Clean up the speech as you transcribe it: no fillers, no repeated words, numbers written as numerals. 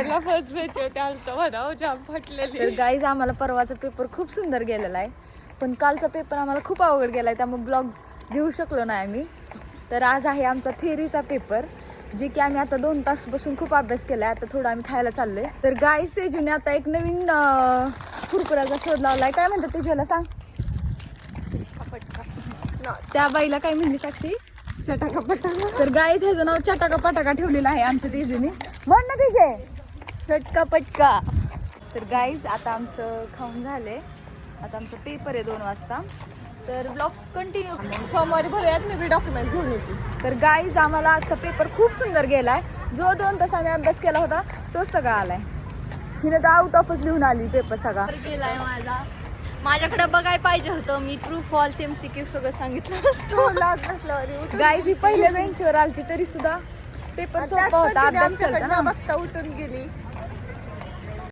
First bench होते म्हणावं जाम फाटलेली. तर गाईज आम्हाला परवाचा पेपर खूप सुंदर गेलेला आहे, पण कालचा पेपर आम्हाला खूप अवघड गेला आहे, त्यामुळे ब्लॉग घेऊ शकलो नाही आम्ही. तर आज आहे आमचा थेअरीचा पेपर, जे की आम्ही आता 2 तास बसून खूप अभ्यास केला आहे. आता थोडं आम्ही खायला चाललोय. तर गाईज तेजूने आता एक नवीन कुरकुऱ्याचा शोध लावलाय. काय म्हणतात तेजूला सांग. त्या बाईला काय म्हणली साक्षी? चटाका पटाका. तर गाईज ह्याचं नाव चटाका पटाका ठेवलेलं आहे आमच्या तेजूने. म्हण ना तिचे चटका पटका. तर गाईज आता आमचं खाऊन झाले. आता आमचा पेपर आहे 2 वाजता. तर ब्लॉग कंटिन्यू. सोमवारी भरूयात मी बी डॉक्युमेंट घेऊन येते. तर गाईज आम्हाला आजचा पेपर खूप सुंदर गेलाय. जो 2 तास आम्ही अभ्यास केला होता तोच सगळा आलाय. हिने तर आउट ऑफच लिहून आली पेपर सगळा. गेलाय माझ्याकडे बघायला पाहिजे होतं. मी ट्रू फॉल्स MCQ सगळं सांगितलं असतं. गाईज ही पहिल्या बेंचवर आलती तरी सुद्धा पेपर सोपा होता. अभ्यास करताना बघता उठून गेली.